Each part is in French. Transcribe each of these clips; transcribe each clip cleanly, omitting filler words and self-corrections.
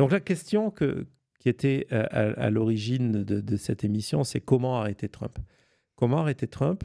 Donc la question qui était à l'origine de cette émission, c'est comment arrêter Trump? Comment arrêter Trump?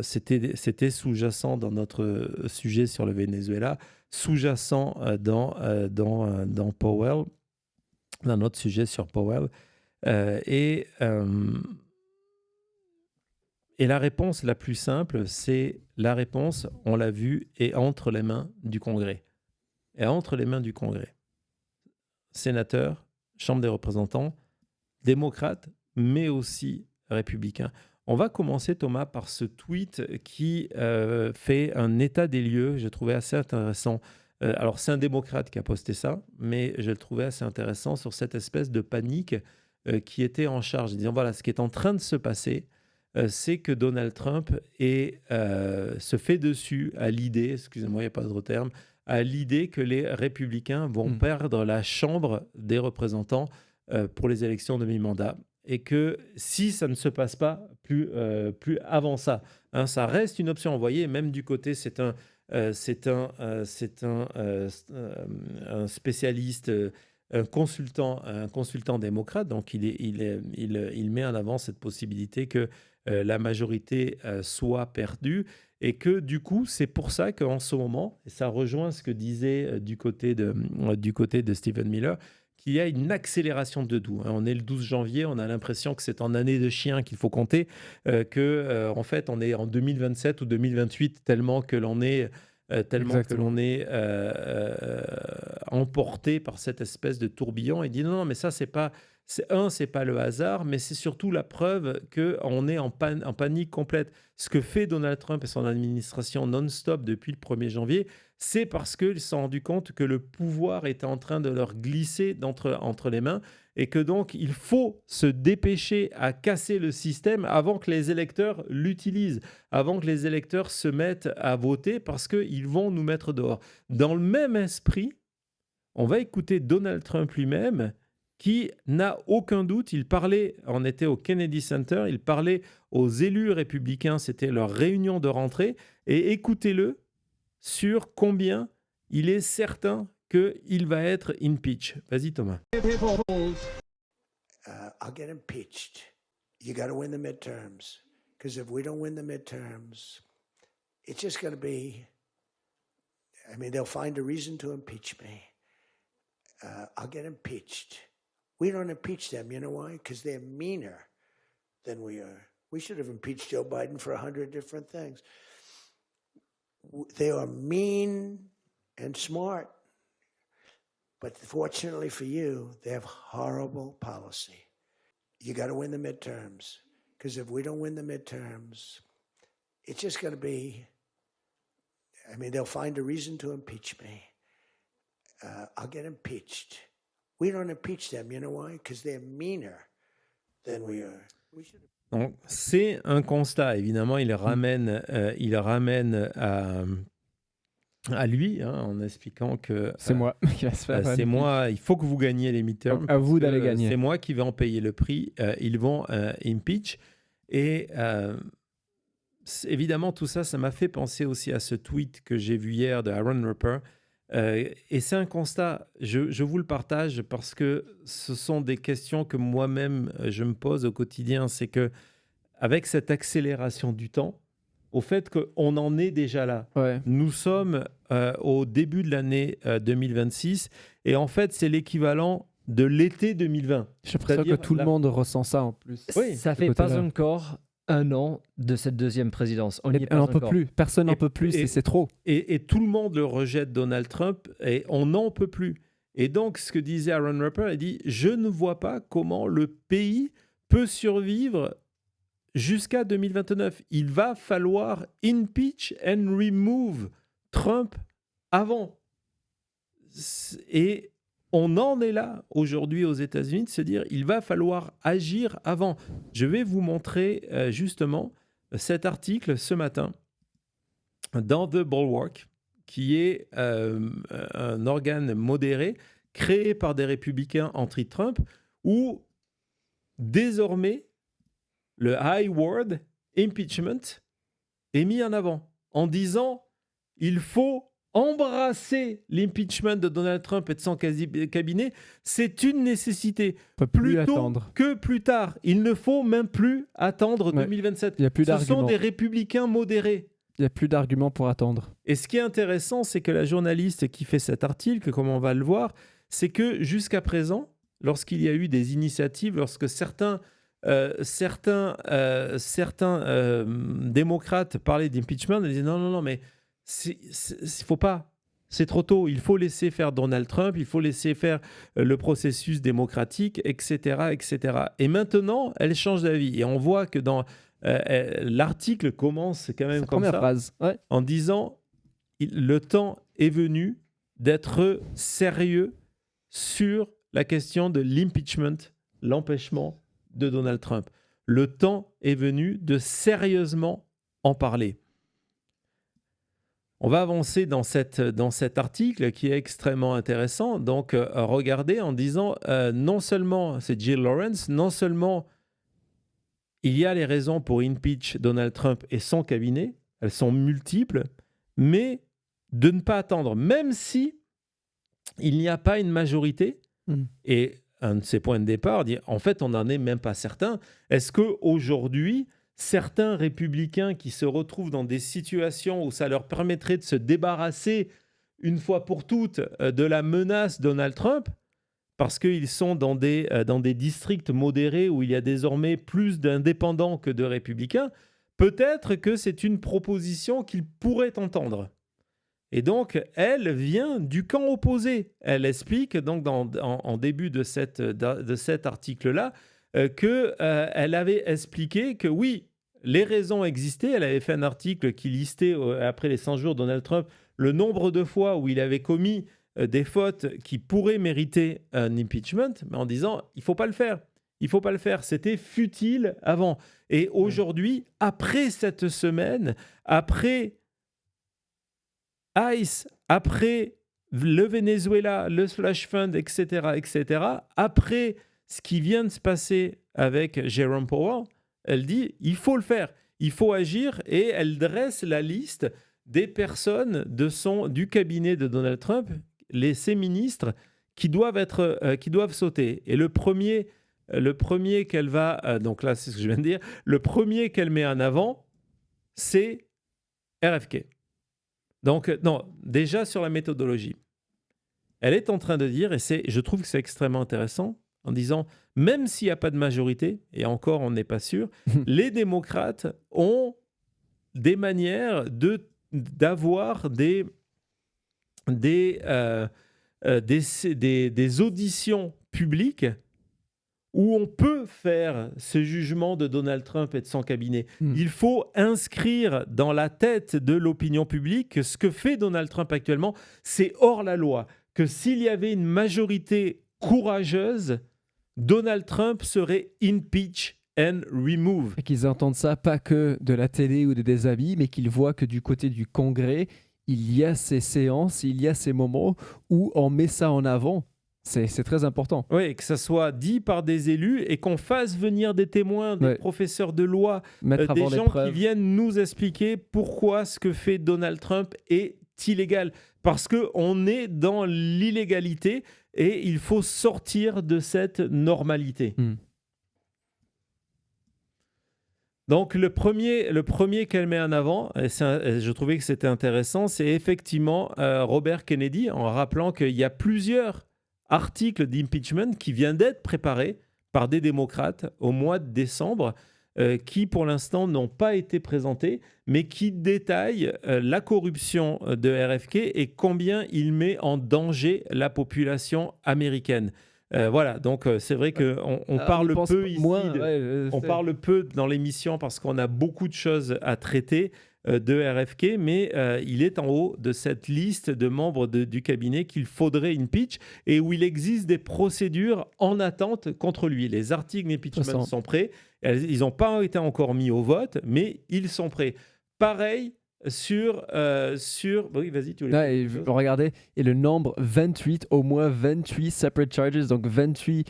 C'était sous-jacent dans notre sujet sur le Venezuela, sous-jacent dans Powell, dans notre sujet sur Powell. Et la réponse la plus simple, c'est la réponse, on l'a vu, est entre les mains du Congrès. Et entre les mains du Congrès. Sénateurs, Chambre des représentants, démocrates, mais aussi républicains. On va commencer, Thomas, par ce tweet qui fait un état des lieux, je trouvais assez intéressant. Alors, c'est un démocrate qui a posté ça, mais je le trouvais assez intéressant sur cette espèce de panique qui était en charge, disant voilà, ce qui est en train de se passer, c'est que Donald Trump se fait dessus à l'idée, excusez-moi, il n'y a pas d'autre terme, à l'idée que les républicains vont perdre la Chambre des représentants pour les élections de mi-mandat. Et que si ça ne se passe pas plus avant ça, hein, ça reste une option. Vous voyez, même du côté, c'est un spécialiste, un consultant démocrate. Donc, il met en avant cette possibilité que la majorité soit perdue. Et que du coup, c'est pour ça qu'en ce moment, et ça rejoint ce que disait du côté de Stephen Miller, qu'il y a une accélération de tout. On est le 12 janvier, on a l'impression que c'est en année de chien qu'il faut compter, en fait, on est en 2027 ou 2028 tellement que l'on est emporté par cette espèce de tourbillon. Et dit non, mais ça, c'est pas le hasard, mais c'est surtout la preuve qu'on est en panique complète. Ce que fait Donald Trump et son administration non-stop depuis le 1er janvier, c'est parce qu'ils se sont rendus compte que le pouvoir était en train de leur glisser entre les mains et que donc il faut se dépêcher à casser le système avant que les électeurs l'utilisent, avant que les électeurs se mettent à voter parce qu'ils vont nous mettre dehors. Dans le même esprit, on va écouter Donald Trump lui-même qui n'a aucun doute, on était au Kennedy Center, il parlait aux élus républicains, c'était leur réunion de rentrée, et écoutez-le sur combien il est certain qu'il va être impeach. Vas-y Thomas. I'll get impeached. You got to win the midterms. Because if we don't win the midterms, it's just going to be, they'll find a reason to impeach me. I'll get impeached. We don't impeach them. You know why? Because they're meaner than we are. We should have impeached Joe Biden for 100 different things. They are mean and smart. But fortunately for you, they have horrible policy. You got to win the midterms. Because if we don't win the midterms, it's just going to be, they'll find a reason to impeach me. I'll get impeached. We don't impeach them. You know why? Because they're meaner than we are. Donc, c'est un constat. Évidemment, il ramène à lui, hein, en expliquant que c'est moi qui va se faire. C'est moi. Il faut que vous gagniez les midterms. À vous d'aller gagner. C'est moi qui vais en payer le prix. Ils vont impeach. Et évidemment, tout ça, ça m'a fait penser aussi à ce tweet que j'ai vu hier de Aaron Rupert. Et c'est un constat, je vous le partage parce que ce sont des questions que moi-même je me pose au quotidien. C'est que avec cette accélération du temps, au fait qu'on en est déjà là. Ouais. Nous sommes au début de l'année 2026 et en fait, c'est l'équivalent de l'été 2020. J'ai l'impression que tout le monde ressent ça en plus. Oui, ça fait pas encore un an de cette deuxième présidence. On n'en peut plus. Personne n'en peut plus. C'est trop. Et tout le monde le rejette, Donald Trump, et on n'en peut plus. Et donc, ce que disait Aaron Rupert, il dit « Je ne vois pas comment le pays peut survivre jusqu'à 2029. Il va falloir impeach and remove Trump avant. » Et on en est là aujourd'hui aux États-Unis de se dire il va falloir agir avant. Je vais vous montrer justement cet article ce matin dans The Bulwark, qui est un organe modéré créé par des républicains anti-Trump, où désormais le high word impeachment est mis en avant en disant il faut embrasser l'impeachment de Donald Trump et de son cabinet, c'est une nécessité. On peut plus Plutôt attendre. que plus tard. Il ne faut même plus attendre Ouais. 2027. Il n'y a plus Ce sont d'arguments. des républicains modérés. Il n'y a plus d'arguments pour attendre. Et ce qui est intéressant, c'est que la journaliste qui fait cet article, comme on va le voir, c'est que jusqu'à présent, lorsqu'il y a eu des initiatives, lorsque certains démocrates parlaient d'impeachment, ils disaient non, mais faut pas. C'est trop tôt. Il faut laisser faire Donald Trump, il faut laisser faire le processus démocratique, etc., etc. Et maintenant, elle change d'avis. Et on voit que dans l'article commence quand même Sa comme première ça, phrase. Ouais. en disant le temps est venu d'être sérieux sur la question de l'impeachment, l'empêchement de Donald Trump. Le temps est venu de sérieusement en parler. On va avancer dans cet article qui est extrêmement intéressant. Donc, regardez en disant, non seulement, c'est Jill Lawrence, non seulement il y a les raisons pour impeach Donald Trump et son cabinet, elles sont multiples, mais de ne pas attendre, même si il n'y a pas une majorité. Et un de ses points de départ dit, en fait, on n'en est même pas certain. Est-ce qu'aujourd'hui, certains républicains qui se retrouvent dans des situations où ça leur permettrait de se débarrasser une fois pour toutes de la menace Donald Trump, parce qu'ils sont dans des districts modérés où il y a désormais plus d'indépendants que de républicains, peut-être que c'est une proposition qu'ils pourraient entendre. Et donc, elle vient du camp opposé. Elle explique donc en début de cet article-là qu'elle avait expliqué que oui, les raisons existaient. Elle avait fait un article qui listait, après les 100 jours de Donald Trump, le nombre de fois où il avait commis des fautes qui pourraient mériter un impeachment, mais en disant, il ne faut pas le faire. Il ne faut pas le faire. C'était futile avant. Et aujourd'hui, après cette semaine, après ICE, après le Venezuela, le Slush Fund, etc., après ce qui vient de se passer avec Jerome Powell, elle dit, il faut le faire, il faut agir, et elle dresse la liste des personnes du cabinet de Donald Trump, ces ministres, qui doivent sauter. Et le premier qu'elle va, donc là c'est ce que je viens de dire, le premier qu'elle met en avant, c'est RFK. Donc, non, déjà sur la méthodologie, elle est en train de dire, et je trouve que c'est extrêmement intéressant, en disant, même s'il n'y a pas de majorité, et encore on n'est pas sûr, les démocrates ont des manières d'avoir des auditions publiques où on peut faire ce jugement de Donald Trump et de son cabinet. Il faut inscrire dans la tête de l'opinion publique que ce que fait Donald Trump actuellement, c'est hors la loi. Que s'il y avait une majorité courageuse, Donald Trump serait impeach and remove. Et qu'ils entendent ça pas que de la télé ou de des avis, mais qu'ils voient que du côté du Congrès, il y a ces séances, il y a ces moments où on met ça en avant. C'est très important. Oui, que ça soit dit par des élus et qu'on fasse venir des témoins, des professeurs de loi, des gens qui viennent nous expliquer pourquoi ce que fait Donald Trump est illégal. Parce qu'on est dans l'illégalité et il faut sortir de cette normalité. Donc, le premier qu'elle met en avant, et je trouvais que c'était intéressant, c'est effectivement Robert Kennedy, en rappelant qu'il y a plusieurs articles d'impeachment qui viennent d'être préparés par des démocrates au mois de décembre, qui pour l'instant n'ont pas été présentés, mais qui détaillent la corruption de RFK et combien il met en danger la population américaine. Voilà, donc c'est vrai qu'on parle peu ici, on parle peu dans l'émission parce qu'on a beaucoup de choses à traiter de RFK, mais il est en haut de cette liste de membres du cabinet qu'il faudrait impeach et où il existe des procédures en attente contre lui. Les articles d'impeachment sont prêts, ils n'ont pas été encore mis au vote, mais ils sont prêts. Pareil sur... Oui, vas-y, tu voulais... Regardez, et le nombre 28, au moins 28 separate charges, donc 28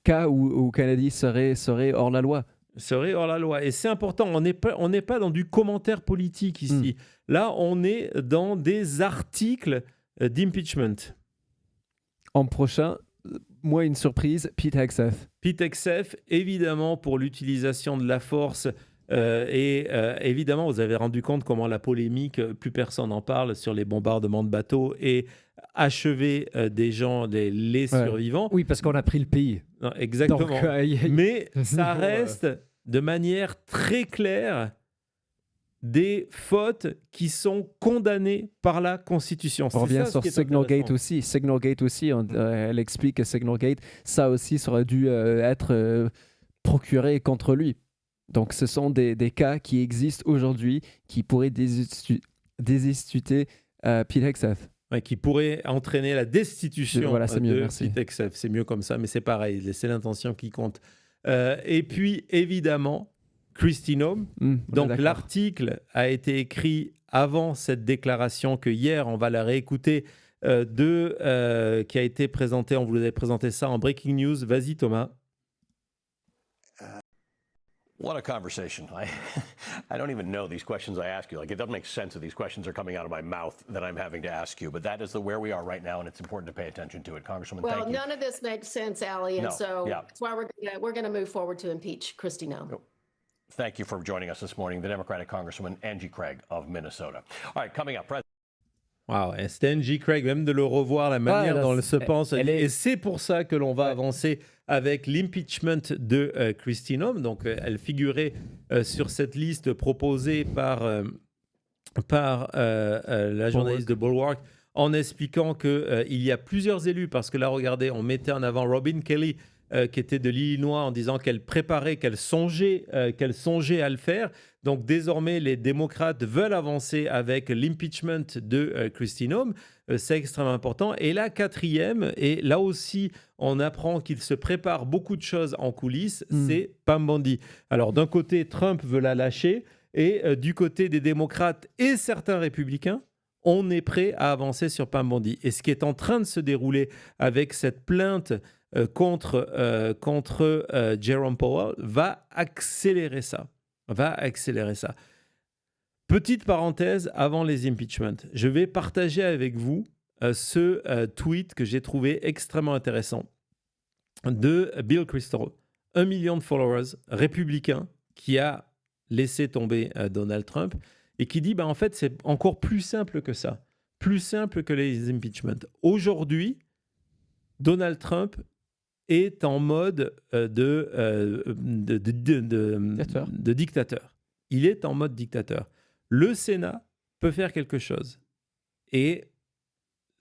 cas où Kennedy serait hors la loi. serait hors la loi. Et c'est important, on n'est pas dans du commentaire politique ici. Là, on est dans des articles d'impeachment. En prochain, moi, une surprise, Pete Hegseth. Pete Hegseth, évidemment, pour l'utilisation de la force. Évidemment, vous avez rendu compte comment la polémique, plus personne n'en parle, sur les bombardements de bateaux et achever des gens, les survivants. Oui, parce qu'on a pris le pays. Non, exactement. Donc, Mais ça reste de manière très claire des fautes qui sont condamnées par la Constitution. On revient sur Signalgate aussi. aussi. Signalgate aussi, elle explique que Signalgate, ça aussi, ça aurait dû être procuré contre lui. Donc, ce sont des cas qui existent aujourd'hui qui pourraient déstituer Pete Hegseth. Ouais, qui pourrait entraîner la destitution Voilà, c'est mieux, de merci. Pete Hegseth. C'est mieux comme ça, mais c'est pareil, c'est l'intention qui compte. Et puis, évidemment, Kristi Noem. Donc, l'article a été écrit avant cette déclaration que hier, on va la réécouter, qui a été présentée. On vous avait présenté ça en Breaking News. Vas-y, Thomas. What a conversation. I don't even know these questions I ask you. Like, it doesn't make sense that these questions are coming out of my mouth that I'm having to ask you. But that is where we are right now, and it's important to pay attention to it. Congresswoman, thank you. Well, none of this makes sense, Ali, and that's why we're going to move forward to impeach Kristi Noem. Thank you for joining us this morning, the Democratic Congresswoman Angie Craig of Minnesota. All right, coming up, Wow, c'était Angie Craig, même de le revoir, la manière dont elle se pense. Et c'est pour ça que l'on va avancer avec l'impeachment de Kristi Noem. Donc, elle figurait sur cette liste proposée par la journaliste de Bulwark en expliquant qu'il y a plusieurs élus. Parce que là, regardez, on mettait en avant Robin Kelly, qui était de l'Illinois, en disant qu'elle préparait, qu'elle songeait à le faire. Donc désormais, les démocrates veulent avancer avec l'impeachment de Kristi Noem. C'est extrêmement important. Et la quatrième, et là aussi, on apprend qu'il se prépare beaucoup de choses en coulisses, c'est Pam Bondi. Alors d'un côté, Trump veut la lâcher, et du côté des démocrates et certains républicains, on est prêt à avancer sur Pam Bondi. Et ce qui est en train de se dérouler avec cette plainte contre Jerome Powell va accélérer ça. Petite parenthèse avant les impeachments. Je vais partager avec vous ce tweet que j'ai trouvé extrêmement intéressant de Bill Kristol, 1 million de followers, républicain, qui a laissé tomber Donald Trump et qui dit, en fait, c'est encore plus simple que ça, plus simple que les impeachments. Aujourd'hui, Donald Trump est en mode de dictateur. Il est en mode dictateur. Le Sénat peut faire quelque chose. Et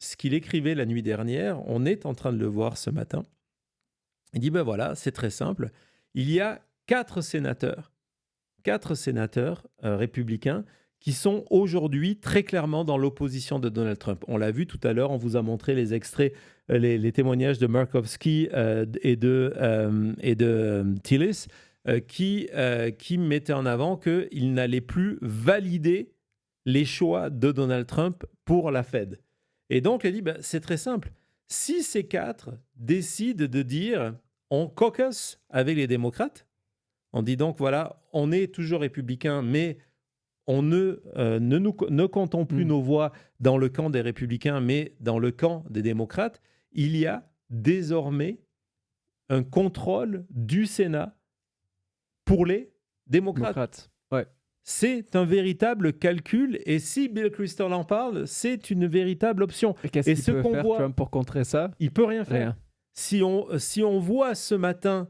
ce qu'il écrivait la nuit dernière, on est en train de le voir ce matin. Il dit, voilà, c'est très simple. Il y a 4 sénateurs républicains qui sont aujourd'hui très clairement dans l'opposition de Donald Trump. On l'a vu tout à l'heure, on vous a montré les extraits, les témoignages de Murkowski et de Tillis qui mettaient en avant qu'ils n'allaient plus valider les choix de Donald Trump pour la Fed. Et donc, il dit, c'est très simple. Si ces 4 décident de dire, on caucus avec les démocrates, on dit donc, voilà, on est toujours républicain, mais on ne comptons plus nos voix dans le camp des républicains, mais dans le camp des démocrates. Il y a désormais un contrôle du Sénat pour les démocrates. Ouais. C'est un véritable calcul, et si Bill Kristol en parle, c'est une véritable option. Et qu'est-ce qu'il peut faire, Trump, pour contrer ça? Il peut rien faire. Si on voit ce matin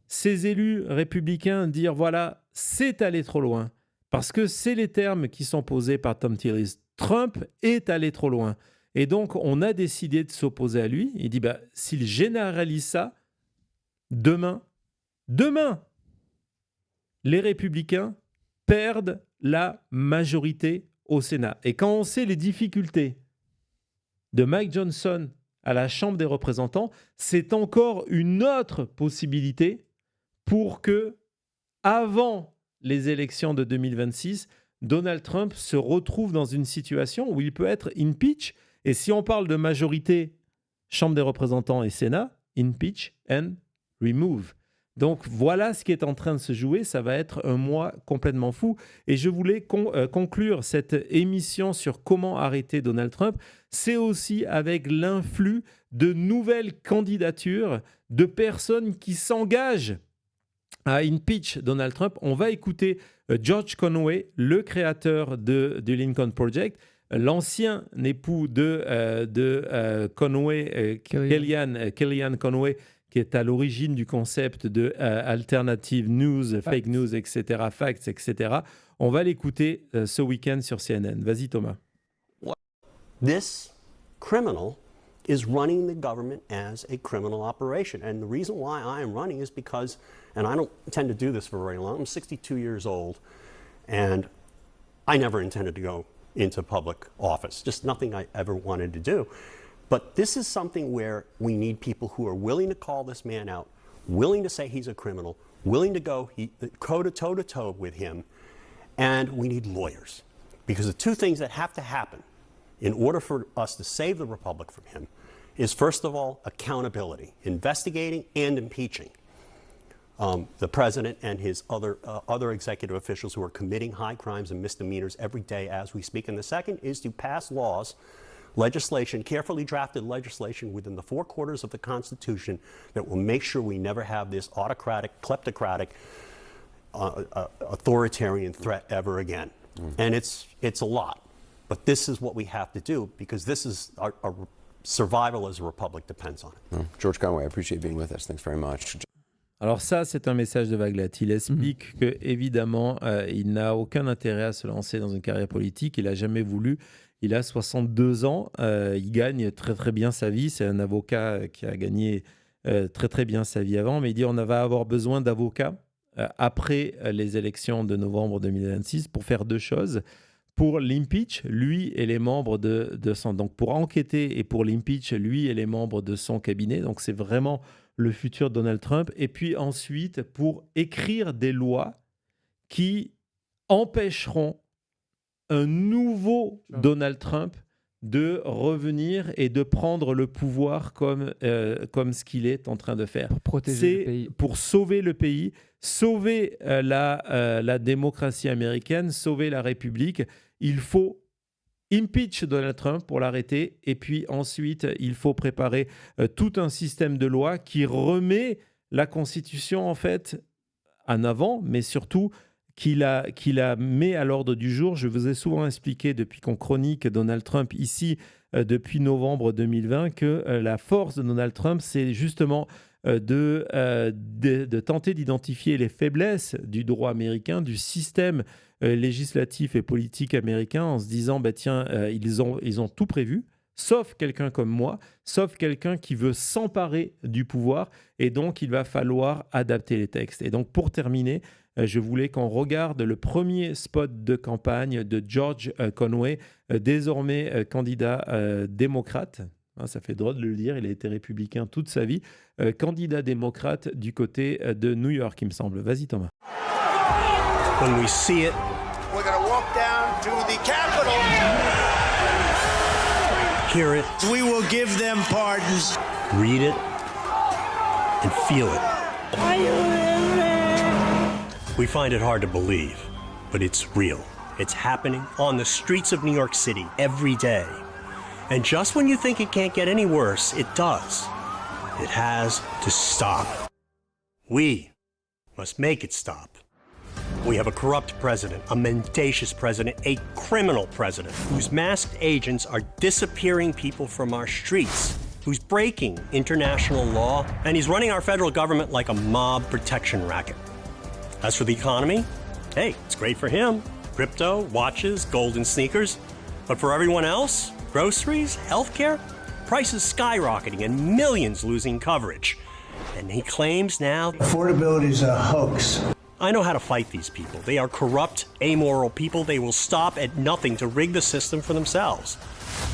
ces élus républicains dire, voilà, c'est allé trop loin, parce que c'est les termes qui sont posés par Tom Tillis. Trump est allé trop loin. Et donc, on a décidé de s'opposer à lui. Il dit, s'il généralise ça, demain, les républicains perdent la majorité au Sénat. Et quand on sait les difficultés de Mike Johnson à la Chambre des représentants, c'est encore une autre possibilité pour que, avant les élections de 2026, Donald Trump se retrouve dans une situation où il peut être impeach. Et si on parle de majorité Chambre des représentants et Sénat, impeach and remove. Donc voilà ce qui est en train de se jouer. Ça va être un mois complètement fou. Et je voulais conclure cette émission sur comment arrêter Donald Trump. C'est aussi avec l'influx de nouvelles candidatures de personnes qui s'engagent à impeach Donald Trump. On va écouter George Conway, le créateur du Lincoln Project, l'ancien époux de Conway, Kellyanne Conway, qui est à l'origine du concept de alternative news, fake news, etc., facts, etc. On va l'écouter ce week-end sur CNN. Vas-y, Thomas. This criminal is running the government as a criminal operation. And the reason why I am running is because, and I don't intend to do this for very long, I'm 62 years old, and I never intended to go into public office, just nothing I ever wanted to do. But this is something where we need people who are willing to call this man out, willing to say he's a criminal, willing to go toe-to-toe with him, and we need lawyers. Because the two things that have to happen in order for us to save the republic from him is, first of all, accountability, investigating and impeaching the president and his other executive officials who are committing high crimes and misdemeanors every day as we speak. And the second is to pass laws, legislation, carefully drafted legislation within the four quarters of the Constitution that will make sure we never have this autocratic, kleptocratic, authoritarian threat ever again. And it's a lot. But this is what we have to do because this is our survival as a republic depends on it. George Conway, I appreciate being with us. Thanks very much. Alors ça, c'est un message de Vaglat. Il explique que évidemment, il n'a aucun intérêt à se lancer dans une carrière politique. Il n'a jamais voulu. Il a 62 ans. Il gagne très très bien sa vie. C'est un avocat qui a gagné très très bien sa vie avant. Mais il dit on va avoir besoin d'avocats après les élections de novembre 2026 pour faire deux choses. Pour l'impeach, lui et les membres de son... Donc pour enquêter et pour l'impeach, lui et les membres de son cabinet. Donc c'est vraiment le futur Donald Trump. Et puis ensuite, pour écrire des lois qui empêcheront un nouveau Donald Trump de revenir et de prendre le pouvoir comme ce qu'il est en train de faire. Pour protéger le pays. Pour sauver le pays, sauver la démocratie américaine, sauver la République. Il faut impeach Donald Trump pour l'arrêter. Et puis ensuite, il faut préparer tout un système de loi qui remet la Constitution en fait en avant, mais surtout qui la met à l'ordre du jour. Je vous ai souvent expliqué depuis qu'on chronique Donald Trump ici depuis novembre 2020 que la force de Donald Trump, c'est justement de tenter d'identifier les faiblesses du droit américain, du système législatif et politique américain en se disant tiens, ils ont tout prévu, sauf quelqu'un comme moi, sauf quelqu'un qui veut s'emparer du pouvoir, et donc il va falloir adapter les textes. Et donc pour terminer, je voulais qu'on regarde le premier spot de campagne de George Conway, désormais candidat démocrate. Ça fait drôle de le dire, il a été républicain toute sa vie. Candidat démocrate du côté de New York, il me semble. Vas-y, Thomas. When we see it, We're going to walk down to the Capitol. hear it, We will give them pardons. read it, and feel it. We find it hard to believe, but it's real. It's happening on the streets of New York City every day. And just when you think it can't get any worse, it does. It has to stop. We must make it stop. We have a corrupt president, a mendacious president, a criminal president whose masked agents are disappearing people from our streets, who's breaking international law, and he's running our federal government like a mob protection racket. As for the economy, hey, it's great for him. Crypto, watches, golden sneakers. But for everyone else, groceries, healthcare, prices skyrocketing and millions losing coverage. And he claims now... Affordability is a hoax. I know how to fight these people. They are corrupt, amoral people. They will stop at nothing to rig the system for themselves.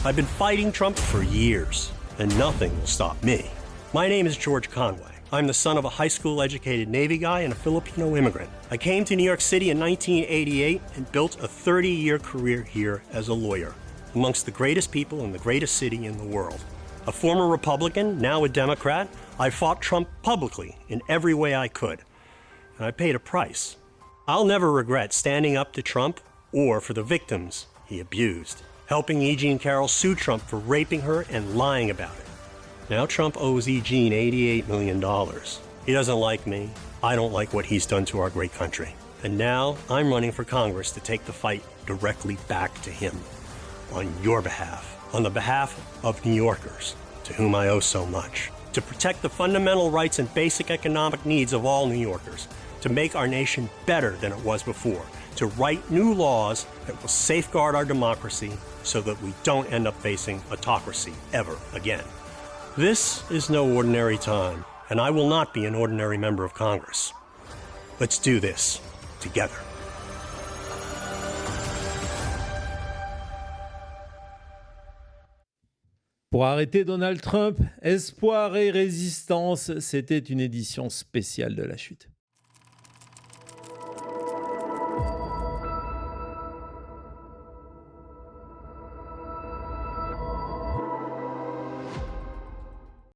I've been fighting Trump for years, and nothing will stop me. My name is George Conway. I'm the son of a high school educated Navy guy and a Filipino immigrant. I came to New York City in 1988 and built a 30-year career here as a lawyer, amongst the greatest people in the greatest city in the world. A former Republican, now a Democrat, I fought Trump publicly in every way I could, and I paid a price. I'll never regret standing up to Trump or for the victims he abused, helping E. Jean Carroll sue Trump for raping her and lying about it. Now Trump owes E. Jean $88 million. He doesn't like me. I don't like what he's done to our great country. And now I'm running for Congress to take the fight directly back to him, on your behalf, on the behalf of New Yorkers, to whom I owe so much, to protect the fundamental rights and basic economic needs of all New Yorkers, to make our nation better than it was before, to write new laws that will safeguard our democracy so that we don't end up facing autocracy ever again. This is no ordinary time, and I will not be an ordinary member of Congress. Let's do this together. Pour arrêter Donald Trump, espoir et résistance, c'était une édition spéciale de La Chute.